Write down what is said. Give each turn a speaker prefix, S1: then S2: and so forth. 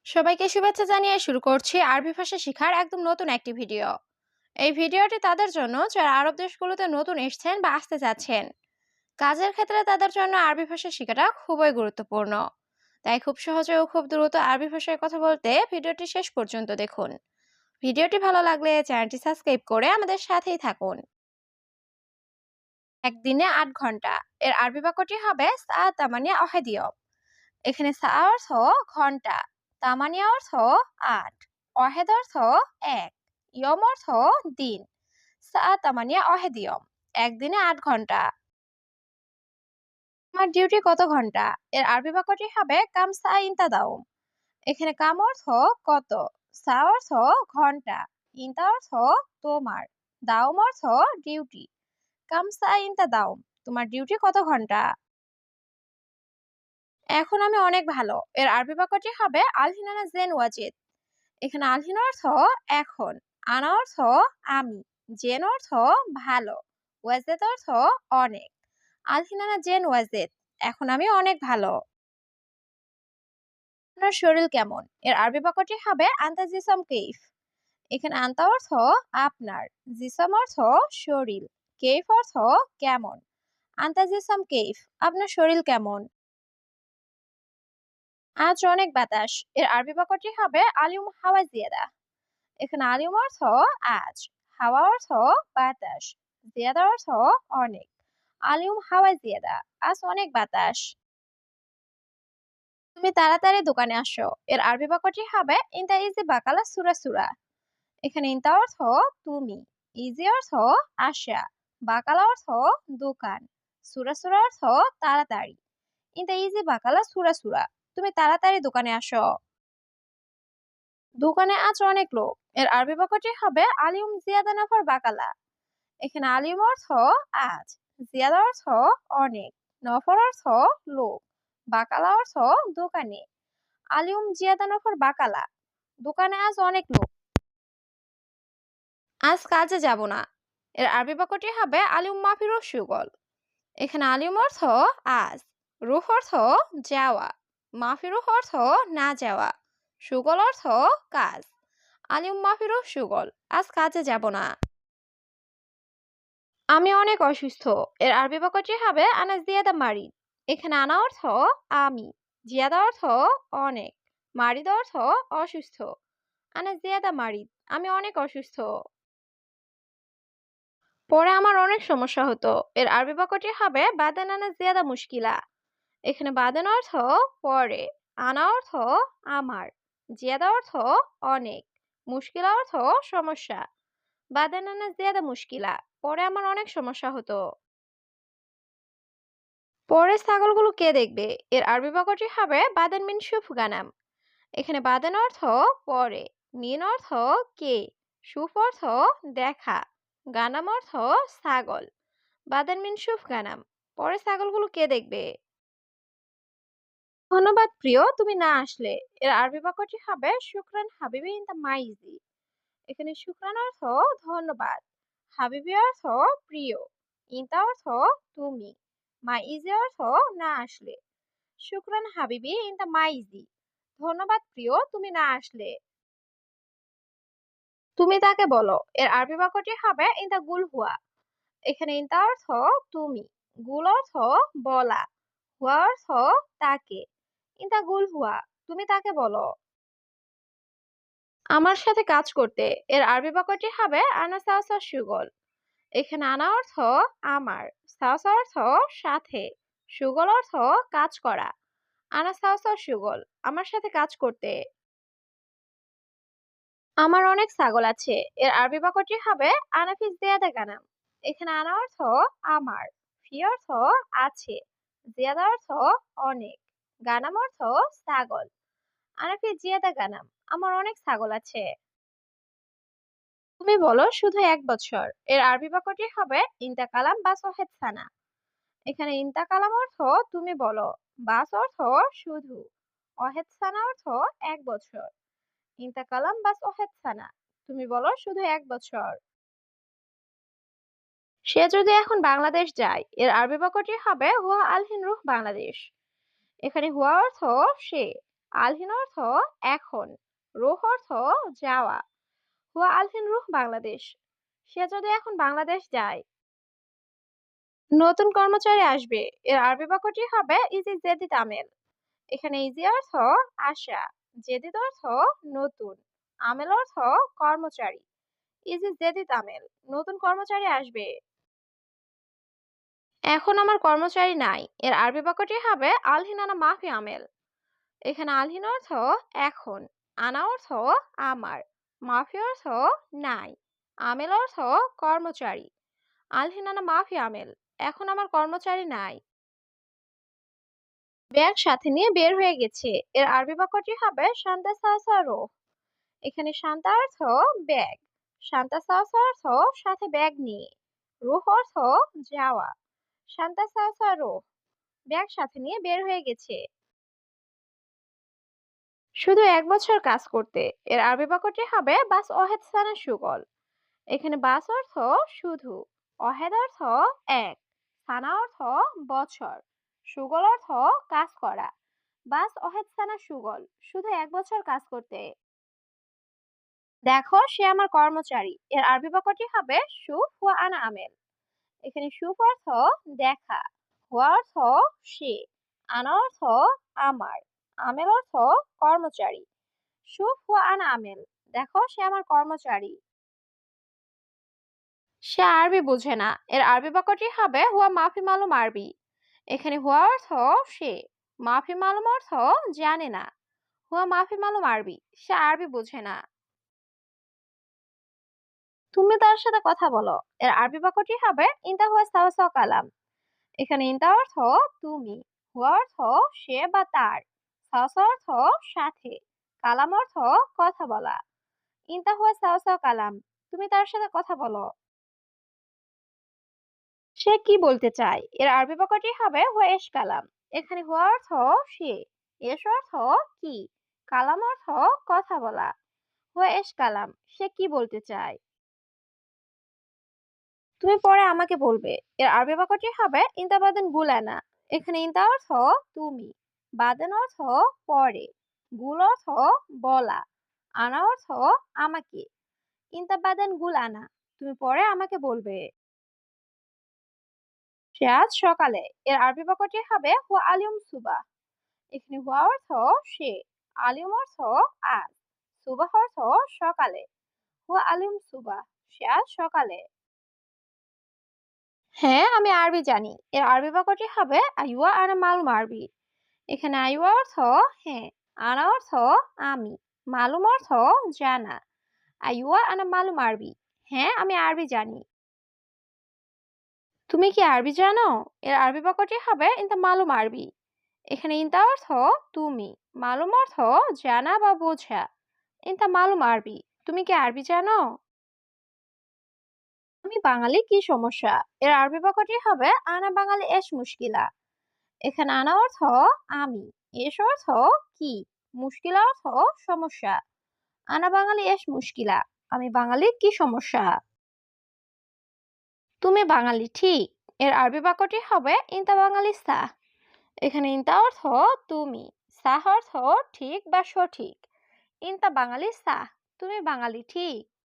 S1: সবাইকে শুভেচ্ছা জানিয়ে শুরু করছি আরবি ভাষা শেখার একদম নতুন একটি ভিডিও। এই ভিডিওটি তাদের জন্য যারা আরব দেশগুলোতে নতুন এসেছেন বা আসতে যাচ্ছেন। কাজের ক্ষেত্রে তাদের জন্য আরবি ভাষা শেখাটা খুবই গুরুত্বপূর্ণ। তাই খুব সহজে ও খুব দ্রুত আরবি ভাষায় কথা বলতে ভিডিওটি শেষ পর্যন্ত দেখুন। ভিডিওটি ভালো লাগলে চ্যানেলটি সাবস্ক্রাইব করে আমাদের সাথেই থাকুন। একদিনে ৮ ঘন্টা এর আরবি বাক্যটি হবে সাআত তামানিয়া ওয়াহিদ। এখানে সা অর্থ ঘন্টা, তামানিয়া অর্থ ৮, ওয়াহেদ অর্থ ১, ইয়ম অর্থ দিন। সা তামানিয়া ওয়াহিদ ইয়ম, একদিনে ৮ ঘন্টা। আমার ডিউটি কত ঘন্টা এর আরবি বাক্যটি হবে কাম সা ইনতা দাওম। এখানে কাম অর্থ কত, সা অর্থ ঘন্টা, ইনতা অর্থ তোমার, দাওম অর্থ ডিউটি। কাম সা ইনতা দাওম, তোমার ডিউটি কত ঘন্টা। এখন আমি অনেক ভালো এর আরবি বাক্যটি হবে আলহিনানা জেন ওয়াজিদ। এখানে আলহিন অর্থ এখন, আনা অর্থ আমি, জেন অর্থ ভালো, ওয়াজেদ অর্থ অনেক। আলহিনানা জেন ওয়াজেদ, এখন আমি অনেক ভালো। আপনার শরীর কেমন এর আরবি বাক্যটি হবে আন্তা জিসাম কেইফ। এখানে আন্তা অর্থ আপনার, জিসাম অর্থ শরীর, কেইফ অর্থ কেমন। আন্তা জিসাম কেইফ, আপনার শরীর কেমন। আজ অনেক বাতাস এর আরবি বাক্যটি হবে আলিউম হাওয়া জিয়াদা। এখানে আলিম অর্থ আজ, হাওয়া অর্থ বাতাস, জিয়াদা অর্থ অনেক। আলিম হাওয়া জিয়াদা, আজ অনেক বাতাস। তুমি তাড়াতাড়ি দোকানে আসো এর আরবি বাক্যটি হবে ইনতা ইজি বাকালা সুরা সুরা। এখানে ইনতা অর্থ তুমি, ইজি অর্থ আসা, বাকালা অর্থ দোকান, সুরা সুরা অর্থ তাড়াতাড়ি। ইনতা ইজি বাকালা সুরা সুরা, তুমি তাড়াতাড়ি দোকানে আসো। দোকানে আজ অনেক লোক এর আরবি বাক্যটি হবে আলিম জিয়াদা নাফর বাকালা। এখানে আলিম অর্থ আজ, জিয়াদা অর্থ অনেক, নফর অর্থ লোক, বাকালা অর্থ দোকানে। আলিম জিয়াদা নফর বাকালা, দোকানে আজ অনেক লোক। আজ কাজে যাব না এর আরবি বাক্যটি হবে আলিম মাফিরুহ সুগল। এখানে আলিম অর্থ আজ, রুহ অর্থ যাওয়া, মাফিরুহ অর্থ না যাওয়া, সুগল অর্থ কাজ। আলিম মাফিরুহ সুগল, আজ কাজে যাব না। আমি অনেক অসুস্থ এর আরবি বাক্যটি হবে আনা জিয়াদা মারিদ। এখানে আনা অর্থ আমি, জিয়াদা অর্থ অনেক, মারিদ অর্থ অসুস্থ। আনা জিয়াদা মারিদ, আমি অনেক অসুস্থ। পরে আমার অনেক সমস্যা হতো এর আরবি বাক্যটি হবে বাদান আনা জিয়াদা মুশকিলা। এখানে বাদান অর্থ পরে, আনা অর্থ আমার, জিয়াদা অর্থ অনেক, মুশকিলা অর্থ সমস্যা। বাদান আনা জিয়াদা মুশকিলা, পরে আমার অনেক সমস্যা হতো। পরের ছাগলগুলো কে দেখবে এর আরবি বাক্যটি হবে বাদেন মিন সুফ গানাম। এখানে বাদেন অর্থ পরে, মিন অর্থ কে, সুফ অর্থ দেখা, গানাম অর্থ ছাগল। বাদেন মিন সুফ গানাম, পরের ছাগলগুলো কে দেখবে। ধন্যবাদ প্রিয়, তুমি না আসলে এর আরবি বাক্যটি হবে শুকরান হাবিবি ইন দা মাইজি। এখানে শুকরান অর্থ ধন্যবাদ, হাবিবি অর্থ প্রিয়, ইনতা অর্থ তুমি, মাইজি অর্থ না আসলে। শুকরান হাবিবি ইনতা মাইজি, ধন্যবাদ প্রিয়, তুমি না আসলে। তুমি তাকে বলো এর আরবি বাক্যটি হবে ইনতা গুল হুয়া। এখানে ইনতা অর্থ তুমি, গুল অর্থ বলা, হুয়া অর্থ তাকে। ইনতা গুল হুয়া, তুমি তাকে বলো। আমার সাথে কাজ করতে এর আরবি বাক্যটি হবে আনা সাওসা সুগল। এখানে আনা অর্থ আমার, সাওসা অর্থ সাথে, সুগল অর্থ কাজ করা। আনা সাওসা সুগল, আমার সাথে কাজ করতে। আমার অনেক ছাগল আছে এর আরবি বাক্যটি হবে আনাফি জিয়াদা গানাম। এখানে আনা অর্থ আমার, ফি অর্থ আছে, জিয়াদা অর্থ অনেক, গানাম অর্থ ছাগল। আনাফি জিয়াদা গানাম, আমার অনেক ছাগল আছে। তুমি বলো শুধু ১ বছর এর আরবি বাক্যটি হবে ইনতা কালাম বা সোহেদ সানা। এখানে ইনতা কালাম অর্থ তুমি বলো, বাস অর্থ শুধু, অহেদ সানা অর্থ ১ বছর। ইনতা কালাম বাস ওহেদ সানা, তুমি বলো শুধু ১ বছর। সে যদি এখন বাংলাদেশ যায় এর আরবি বাক্যটি হবে হুয়া আলহিন রুহ বাংলাদেশ। এখানে হুয়া অর্থ সে, আলহিন অর্থ এখন, রুহ অর্থ যাওয়া। হুয়া আলহিন রুহ বাংলাদেশ, সে যদি এখন বাংলাদেশ যায়। নতুন কর্মচারী আসবে, এর আরবি বাক্যটি হবে ইজি জেদিদ আমেল। এখানে ইজি অর্থ আসা, জেদিদ অর্থ নতুন, আমেল অর্থ কর্মচারী। ইজি জেদিদ আমেল, নতুন কর্মচারী আসবে। এখন আমার কর্মচারী নাই, এর আরবি বাক্যটি হবে আলহিন আনা মাফি আমেল। এখানে আলহিন অর্থ এখন, আনা অর্থ আমার, মাফি অর্থ নাই, আমেল অর্থ কর্মচারী। আলহিন আনা মাফি আমেল, এখন আমার কর্মচারী নাই। ব্যাগ সাথে নিয়ে বের হয়ে গেছে, এর আরবি বাক্যটি হবে শান্তা সাহসা রো। এখানে শান্তা অর্থ ব্যাগ, শান্তা সাহসা অর্থ সাথে ব্যাগ নিয়ে, রুহ অর্থ যাওয়া। শান্তা সাহসা রো, ব্যাগ সাথে নিয়ে বের হয়ে গেছে। শুধু 1 বছর কাজ করতে, এর আরবি বাক্যটি হবে বাস ওয়াহেদ সানা সুগল। এখানে বাস অর্থ শুধু, ওয়াহেদ অর্থ এক, সানা অর্থ বছর, সুগল অর্থ কাজ করা। বাস ওয়াহেদ সানা সুগল, শুধু 1 বছর কাজ করতে। দেখো সে আমার কর্মচারী, এর আরবি বাক্যটি হবে শুফ হুয়া আনা আমেল। এখানে শুফ অর্থ দেখা, হুয়া অর্থ সে, আনা অর্থ আমার, আমেল অর্থ কর্মচারী। শুফ হুয়া আনা আমেল, দেখো সে আমার কর্মচারী। সে আরবি বোঝে না, এর আরবি বাক্যটি হবে হুয়া মাফি মালুম আরবি। এখানে হুয়া অর্থ সে, মাফি মালুম অর্থ জানে না। হুয়া মাফি মালুম আরবি, সে আরবি বোঝে না। তুমি তার সাথে কথা বলো, এর আরবি বাক্যটি হবে ইনতা হুয়া সাওয়া সাওয়া কালাম। এখানে ইনতা অর্থ তুমি, হুয়া অর্থ সে বা তার, সাওয়া সাওয়া অর্থ সাথে, কালাম অর্থ কথা বলা। ইনতা হুয়া সাওয়া সাওয়া কালাম, তুমি তার সাথে কথা বলো। সে কি বলতে চায়, এর আরবি বাক্যটি হবে হুয়া এশ কালাম। এখানে হুয়া অর্থ সে, এশ অর্থ কি, কালাম অর্থ কথা বলা। হুয়া এশ কালাম, সে কি বলতে চায়। তুমি পরে আমাকে বলবে, এর আরবি বাক্যটি হবে ইনতা বাদেন গুলানা। এখানে ইনতা অর্থ তুমি, বাদেন অর্থ পরে, গুল অর্থ বলা, আনা অর্থ আমাকে। ইনতা বাদেন গুলানা, তুমি পরে আমাকে বলবে। সে আজ সকালে, এর আরবি বাক্যটি হবে হুয়া আলিউম সুবাহ। এখানে হুয়া অর্থ সে, আলিউম অর্থ আজ, সুবাহ অর্থ সকালে। হুয়া আলিউম সুবাহ, সে আজ সকালে। হ্যাঁ আমি আরবি জানি, এর আরবি বাক্যটি হবে আইওয়া আনা মালুম আরবি। এখানে আইওয়া অর্থ হ্যাঁ, আনা অর্থ আমি, মালুম অর্থ জানা। আইওয়া আনা মালুম আরবি, হ্যাঁ আমি আরবি জানি। তুমি কি আরবি জানো, এর আরবি বাক্যটি হবে ইনতা মালুম আরবি। এখানে ইনতা অর্থ তুমি, মালুম অর্থ জানা বা বোঝা। ইনতা মালুম আরবি, তুমি কি আরবি জানো। আমি বাঙালি কি সমস্যা, এর আরবি বাক্যটি হবে আনা বাঙালি এস মুশকিলা। এখানে আনা অর্থ আমি, এস অর্থ কি, মুশকিলা অর্থ সমস্যা। আনা বাঙালি এস মুশকিলা, আমি বাঙালি কি সমস্যা। তুমি বাঙালি ঠিক, এর আরবি বাক্যটি হবে ইনতা বাঙালি সাহ। এখানে ইনতা অর্থ তুমি, সাহ অর্থ ঠিক বা সঠিক। ইনতা বাঙালি সাহ, তুমি বাঙালি ঠিক।